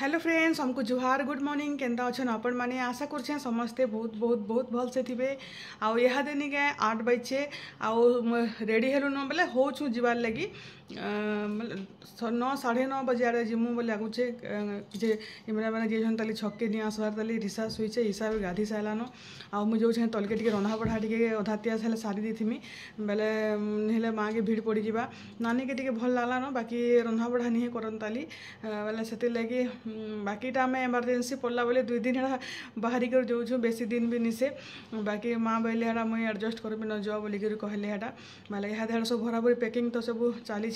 Hello friends, हमको जुहार good morning Kenta अच्छन आपण माने आशा करछे समस्ते बहुत बहुत बहुत भल से थिबे। आउ यहाँ देनी के 8 बजे आउ रेडी हेलु न बोले हो छु जीवार लगी 9 9:30 बजे आड़े जिमु बोले आगुचे जे इमरा माने जे जन ताली छक्के नि आसवार ताली रिसा सुइचे हिसाब गाधी सालान आउ मु जो छे तलके टिके रंधा बढा टिके अधातिया साले सारी देथिमी बेले नेले माँ के भीड़ पड़ी जीवा नानी के टिके भल लागला न बाकी रंधा बढा नि करन ताली बेले सेति लगी बाकीटा आम एमरजेंसी पड़ला बोले 2 दिन है बाहरी कर जाऊँ बेसी दिन भी निसे बाकी माँ बोले है मुझे एडजस्ट कर न जाओ बोलिक कहले है बोले यहाँ सब भराभरी पैकिंग तो सब चली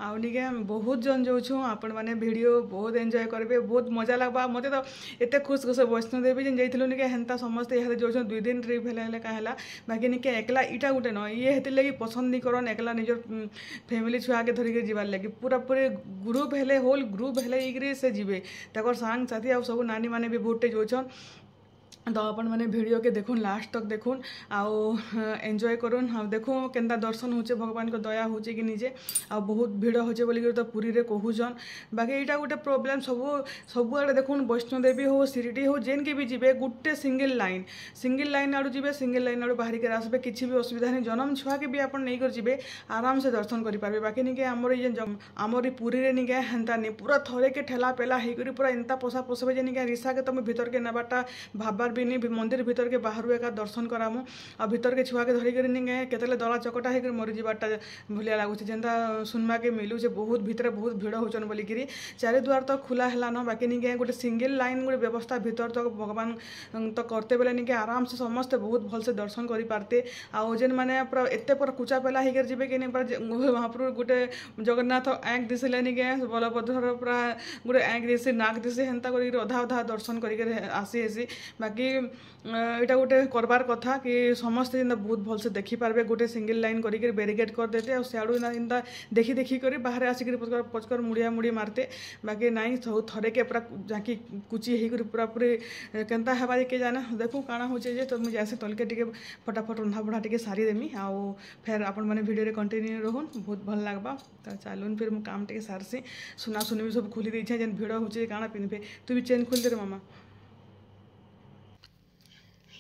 आउ निके बहुत जन जाऊँ आपण मैंने वीडियो बहुत एंजॉय करेंगे बहुत मजा लगवा मत तो एत खुश खुश वैष्णोदेवी जेन जाइलु निके हेन्ता समस्ते यहाँ जाऊँ 2 दिन ट्रिप है क्या बाकी निके एकला इटा गुटे न ये हेतिर लगी पसंद नहीं करन एकला निजर फैमिली छुआ के धरिक जीवार लगी पूरा पूरे ग्रुप हेले होल ग्रुप हेले से जीवे तक सांग साथी आ सब नानी माने भी बहुते जोचन तो अपन मैंने वीडियो के देखुन लास्ट तक देखुन आउ एंजॉय करुन हाँ देखूँ केन्ता दर्शन होचे भगवान को दया होचे कि निजे आ बहुत भीड़ होचे बोलिक तो पुरी रे कहूचन बाकी यहाँ गोटे प्रोब्लेम सब आड़े देखुन वैष्णोदेवी हो शिरडी हो जेन के भी जीवे गोटे सिंगल लाइन आड़ू जीवे सिंगल लाइन आड़ू बाहर के आसबे किसी भी असुविधा नहीं जन्म छुआ के भी आप नहीं कर जीवे आराम से दर्शन करेंगे बाकी निके आमर पुरी रे निके हेन्ता नहीं पूरा थरे के ठेला पेला होकर पूरा एंता पोसा पोसबे जे निके रिसा के तुम भीतर के नबाटा भाबार भी नहीं मंदिर भीतर के बाहर एका दर्शन करामु आ भीतर के छुआ के धरिक नहीं केतले दला चकटा होकर मरी जाटा भलिया लगुच जेनता सुनवा के मिलू जे बहुत भीतर बहुत भीड़ होचन बोलिक चारि द्वार तो खुला है न बाकी नहीं गोटे सिंगल लाइन गोटे व्यवस्था भीतर तक भगवान तो करते बेले नहीं आराम से समस्ते बहुत भल से दर्शन कर पारते आउ जेन मैंने पूरा एत पूरा कुचा पेला होकर जी कि महाप्रभु गोटे जगन्नाथ आँख दिशे नहीं बलभद्र पूरा गोटे आँख दिशे नाक दिशे हेन्ता कर अधा अधा दर्शन कर आसी बाकी यहाँ गोटे करबार कथा कि समस्ते जेनता बहुत भल से देखी पारबे गोटे सिंगल लाइन करके बेरिकेड कर देते और सियाड़ू एंता देखी देखी कर बाहर आसिक पचकर मुड़िया मुड़ी मारते बाकी नाई सब थरे के पूरा जाकि कुची होकर पूरा पूरी केन्ता हेबा के जाने देखूँ काଣା होचे जे तो मुझे ऐसे तलके टिके फटाफट रंधा बढ़ा टिके सारी देमी आउ फिर आपण मैंने वीडियो कंटिन्यू रहून बहुत भल लगवा तो चलून फिर मुझे काम टिके सारसी सुना सुनी भी सब खोली देछे जेन भिड़ होचे काଣା पिनबे तू भी चेन खोल दे रे मामा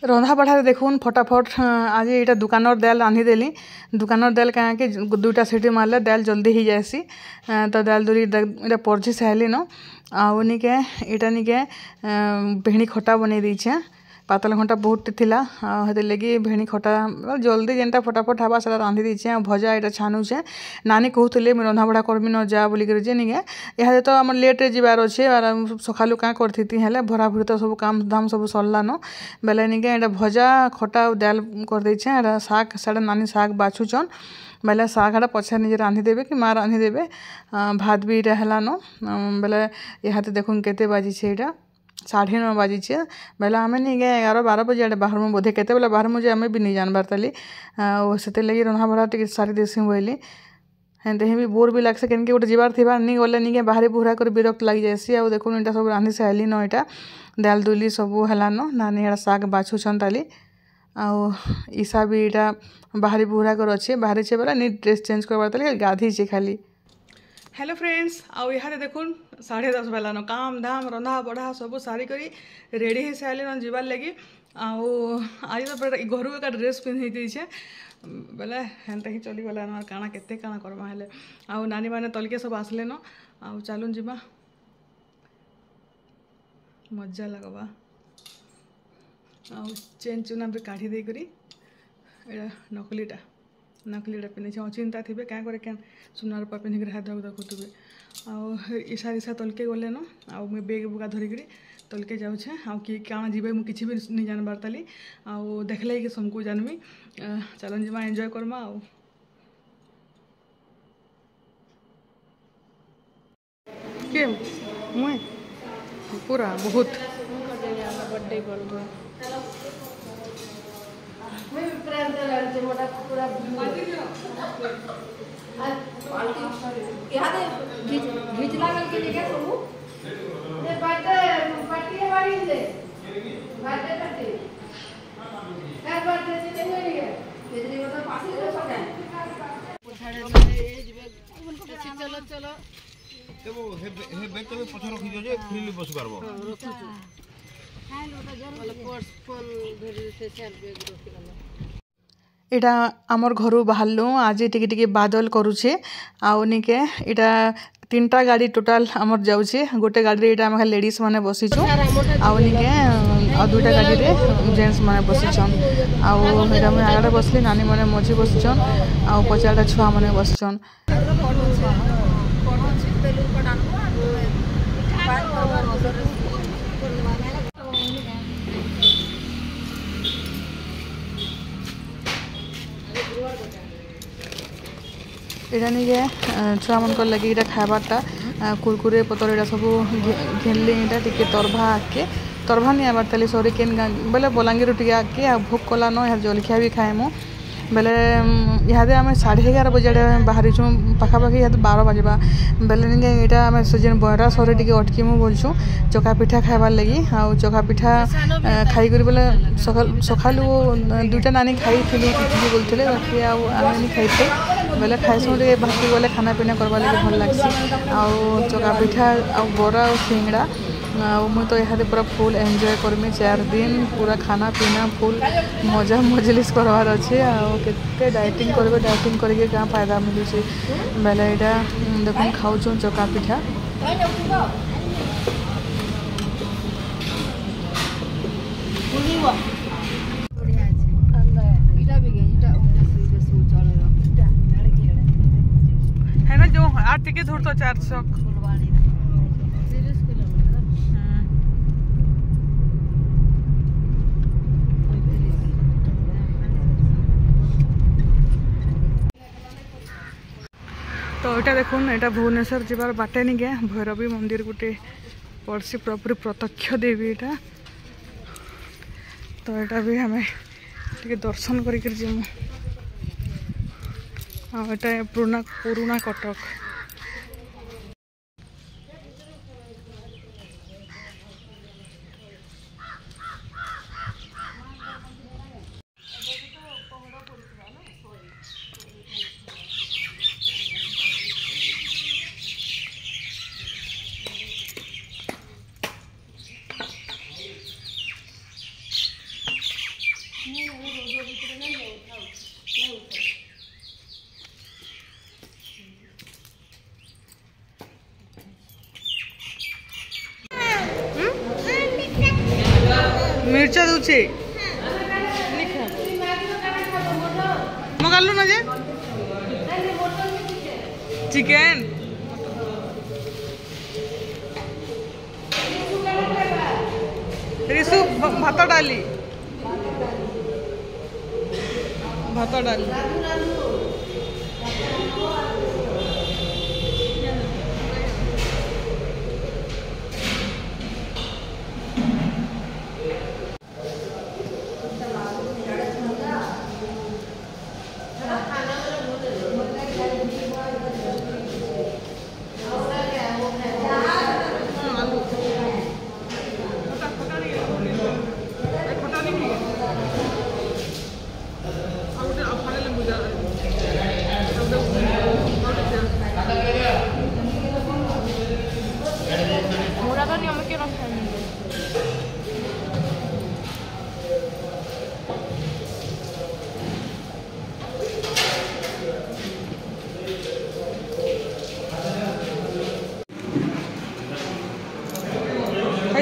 रंधा बढ़ा देखुन फटाफट आज यहाँ दुकान दाल रांधिदेली दुकान दाल कहीं 2टा सीटी मारले दाल जल्दी ही जाएसी तो दाल दूरी इटा परझी साइली न आउ निके इटा निके भेणी खटा बन दीछे पातल घंटा बहुत थिला हेते लगी भेणी खटा जल्दी जेनटा फटाफट हवा सारा रांधि दीछे भजा यहाँ छानुचे नानी कहते मुझे रंधा बढ़ा करमी न जा बोलिक निके यहाँ तो आम लेट जबार अच्छे सकालू क्या करती है भरा भरी तो सब काम धाम सब सरला न बेले निके यहाँ भजा खटा दाल कर देछे यहाँ शाग साढ़े नानी शाग बाछुचन बेले शाग पछे निजे रांधिदेवे कि माँ रांधिदेवे भात भी यहाँ है न बेले यहाँ देखुन केते बाजी यहाँ 9:30 बाजी बेले आम नहीं गए 11-12 बजे आड़े बाहर में बोधे केते बेले बाहर मुझे आम भी नहीं जानबार ताली से लगी रंधा बढ़ा टी सारी देसी बोली हेन्ते भी बोर भी लगे कहीं गोटे जीवार थी नहीं गले नहीं बाहरी बुहरा कर विरक्त लग जाएसी आ देखो यहाँ सब रांधि साइली न यहाँ दाल दुली सब है न नानी यहाँ शाग बाछुछन ताली आउ ईसा भी यहाँ बाहरी बुहरा कर अच्छे बाहरी छे बेला नी ड्रेस चेंज करवार ताली गाधी छे खाली। हेलो फ्रेंड्स आउ यहाँ देखुन 10:30 बेला न काम धाम रंधा बढ़ा सब सारी करी रेडी ही सारे न जीवार लगी आउ आज तो घर एक ड्रेस पिंधि दीछे बेले हेन्ता ही चली गला न काଣା केते काଣା करमा हेले आउ नानी माने तलके सब आसले न आउ चलून जीवा मजा लगवा आउ चेन चुना भी काढ़ी दे करी एड़ा नकलीटा पिन्धे अचिंता थे क्या करे क्या सुना रूपा पिंधिक हाथ देखुवे आउ ईसा तलके गले न आउ मुझे बेग बुगा धरिकी तलके जाऊे आउ कि काଣା जीवे मुझे किसी भी नहीं जानबार ताली आउ देखले कि सबको जानमी चलन जीवा एंजॉय करमा आउ के मुए पूरा बहुत बर्थडे कर चलो चलो देखो हे बैग तो पछ रखि दियो जे फ्रीली बस पारबो इटा आमर घरू बाहरलु आज टिके टिके बादल करुचे आउ निके इटा 3टा गाड़ी टोटाल आमर जाउचे गोटे गाड़ी इटा हम लेडीज माने बसिछु आउ निके आ 2टा गाड़ी रे जेंट्स माने बसिछन आउ इटा हम आगडा बसली नानी माने मझी बसिछन आउ पचाटा छुआ माने बसिछन इटा निके छुआ मन लगे इटा खाबारटा कुरकुरे पतर इटा सब घेनली इटा टिके तरभा आके तरभा नहीं आबार ताली सॉरी केन बोले बलांगीर टिके आके आ भोग कला न यार जलखिया भी खाएमु बेले इहादे आम 11:30 बजे बाहरी छुँ पाखापाखि इहादे 12 बजवा बेले निके इटा आम जेन बहरा सरे टिके अटकीमु बोलछुँ चका पिठा खाइबार लगी आउ चका पिठा खाई करी बोले सकालू 2टा नानी खाई थिलु टिफिन बोलथिले बाकी आउ आमे नि खाइथे बेले खाइसु टिके बाकी गले खाना पीना करबा लगी भल लागसी आउ चका पिठा आउ बरा आउ सिंगड़ा मुझे तो यहाँ पूरा फुल एंजॉय करमी 4 दिन पूरा खाना पीना फुल मजा मजलिस करवार अच्छे आते डाइटिंग करेंगे डाइटिंग करके क्या फायदा मिलूँ बेले यहाँ देख खाऊ चका पिठा है ना जो 8 टिकट थोड़ा 400 तो यहाँ देखो यहाँ भुवनेश्वर जीवार बाटे नहीं गया भैरवी मंदिर गोटे पड़सी पूरापूरी प्रत्यक्ष देवी यहाँ तो यहाँ भी हमें टे दर्शन करके जीमु यहाँ पुराना कटक मिर्चा दूचे मगालु ना जे चिकन रिसु भात डाली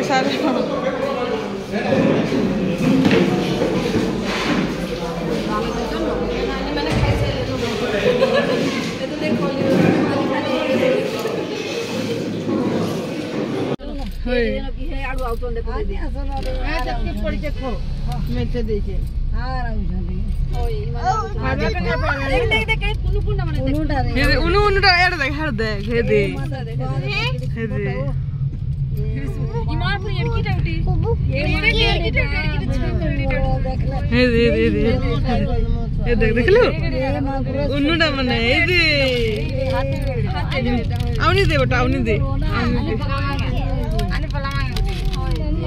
सारे देख लो उन्नुटा मने ఇది అవుని దే బట అవుని దే అని పలామా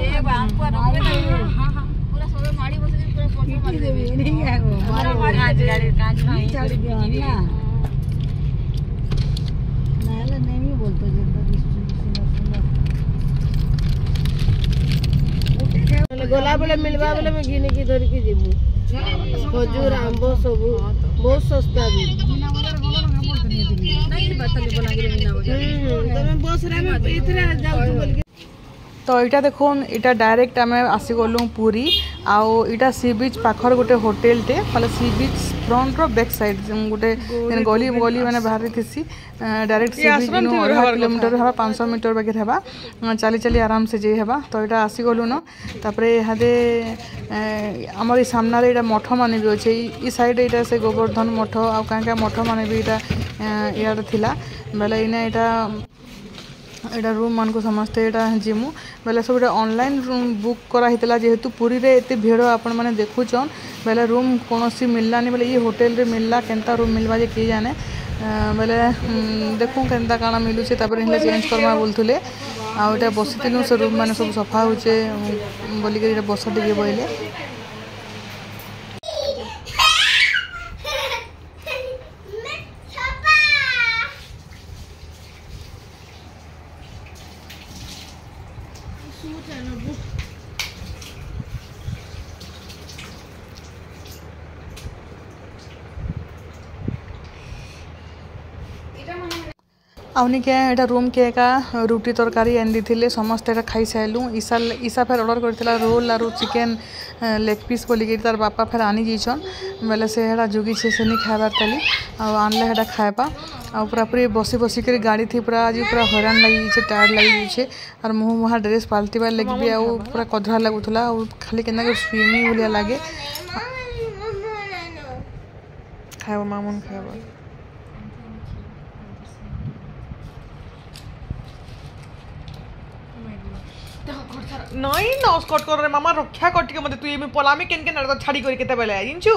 ఏ బాంపు पूरा सब माड़ी बस पूरा फोटो मार देबे नहीं आगो मारा माड़ी गाड़ी कांच में चढ़ गया ना नाला नहीं बोलतो बेले मिलबा बेले मैं घिनी की धर के जेबू खजूर आंब सब बहुत सस्ता भी तमे बस रे में इतरे जाऊ बोल के तो यहाँ देखुन यहाँ डायरेक्ट आम आसीगलु पुरी आउ यहाँ सी बीच पाखर गोटे होटेलटे मतलब sea beach front row back side गोटे गली गली मैंने बाहर थी डायरेक्ट सी बीच आधा किलोमीटर हवा 500 मीटर बाकी हवा चली चली आराम से जे हवा तो यहाँ आसीगलु न तापर इहादे आमर सामने यहाँ मठ मान भी अच्छे ई साइड यहाँ से गोवर्धन मठ आउ क्या मठ मान भी यहाँ इे थिला बेले इना यहाँ रूम मान को समस्ते यहाँ जिमु बेले सब ऑनलाइन रूम बुक कराइला जेहेतु पुरी रे एते भीड़ आपण मैंने देखुचन बेले रूम कौन मिललानी बेले ये होटेल रे मिलला केनता रूम मिलवा जे किए जाने बेले देखूँ केनता काଣା मिलूचे तापर चेंज करमा बोलुले आटा बसीलु से रूम मैंने सब सफा होचे बोलिक बस टे बोले आउनी क्या यहाँ रूम के एका रुटी तरकारी आनी थे समस्ते खाई सारू ईसा ईसा फेर ऑर्डर करथिला रोल आरु चिकेन लेग पीस बोलिक तार बापा फेर आनी जाइछन बेले से जुगी छे से नहीं खाबार ताली आनले हेटा खाएबा आ पूरा पूरी बसी बसिक गाड़ी थी पूरा आज पूरा हैरान लगी टायर्ड लगी और मुँह मुहा ड्रेस पाल्टिबार लगे भी आउ पूरा कधरा लगुला खाली के स्विमिंग भाया लगे खाएब मामून खाएब नहीं ना स्कट कर रे मामा रक्षा कर मत तू पलामी केन छाड़ी कर केते बेले जिंचू